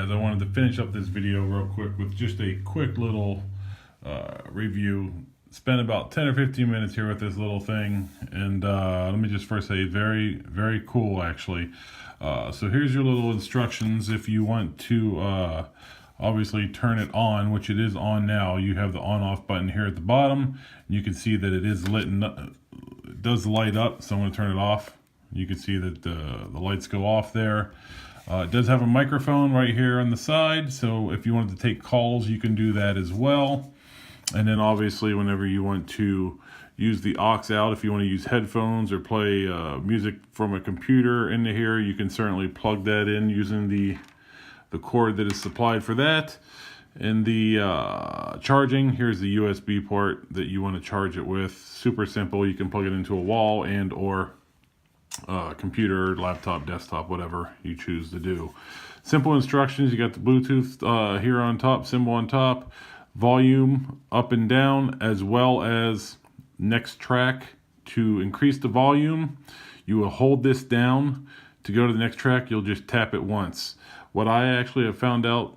guys, I wanted to finish up this video real quick with just a quick little review. Spent about 10 or 15 minutes here with this little thing, and let me just first say very, very cool actually. So here's your little instructions. If you want to obviously turn it on, which it is on now, you have the on-off button here at the bottom. You can see that it is lit up, it does light up, so I'm going to turn it off. You can see that the lights go off there. It does have a microphone right here on the side, so if you wanted to take calls, you can do that as well. And then obviously whenever you want to use the aux out, if you want to use headphones or play music from a computer into here, you can certainly plug that in using the cord that is supplied for that. And the charging, here's the USB port that you want to charge it with. Super simple. You can plug it into a wall and or computer, laptop, desktop, whatever you choose to do. Simple instructions. You got the Bluetooth here on top, symbol on top, volume up and down, as well as next track. To increase the volume, you will hold this down. To go to the next track, you'll just tap it once. What I actually have found out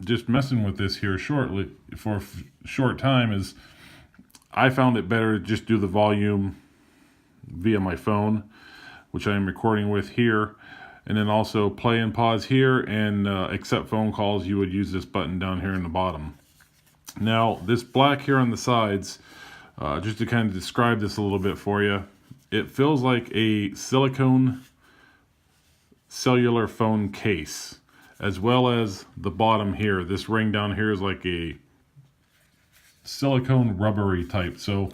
just messing with this here shortly for a short time is I found it better to just do the volume via my phone, which I am recording with here, and then also play and pause here, and accept phone calls, you would use this button down here in the bottom. Now this black here on the sides, just to kind of describe this a little bit for you, it feels like a silicone cellular phone case, as well as the bottom here. This ring down here is like a silicone rubbery type, so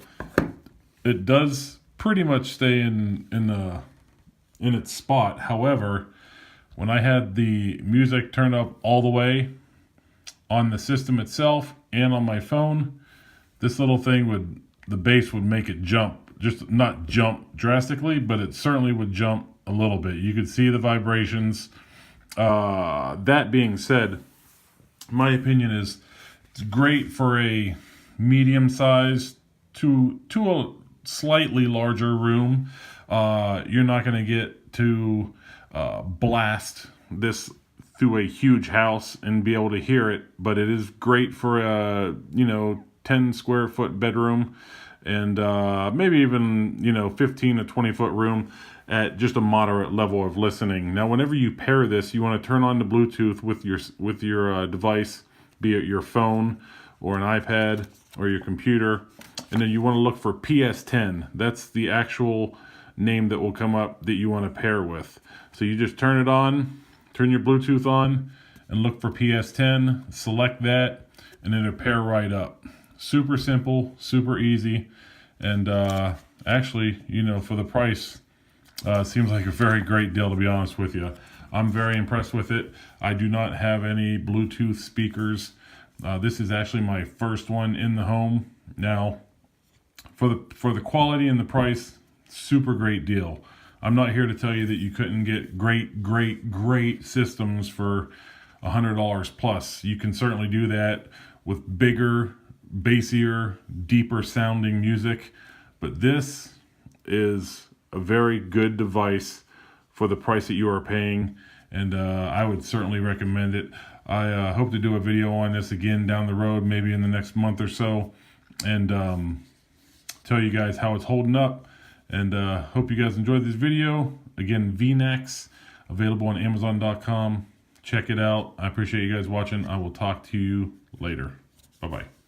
it does pretty much stay in its spot. However, when I had the music turned up all the way on the system itself and on my phone, this little thing the bass would make it jump. Just not jump drastically, but it certainly would jump a little bit. You could see the vibrations. That being said, my opinion is it's great for a medium size to a slightly larger room. You're not going to get to blast this through a huge house and be able to hear it, but it is great for a 10 square foot bedroom, and maybe even 15 to 20 foot room at just a moderate level of listening. Now whenever you pair this, you want to turn on the Bluetooth with your device, be it your phone or an iPad or your computer, and then you want to look for PS10. That's the actual name that will come up that you want to pair with. So you just turn it on, turn your Bluetooth on, and look for PS10, select that, and it'll pair right up. Super simple, super easy, and actually, for the price, seems like a very great deal, to be honest with you. I'm very impressed with it. I do not have any Bluetooth speakers. This is actually my first one in the home. Now, for the quality and the price, super great deal. I'm not here to tell you that you couldn't get great systems for $100 plus. You can certainly do that with bigger, bassier, deeper sounding music, but this is a very good device for the price that you are paying, and I would certainly recommend it. I hope to do a video on this again down the road, maybe in the next month or so, and tell you guys how it's holding up. And hope you guys enjoyed this video. Again, Veenax, available on Amazon.com. Check it out. I appreciate you guys watching. I will talk to you later. Bye-bye.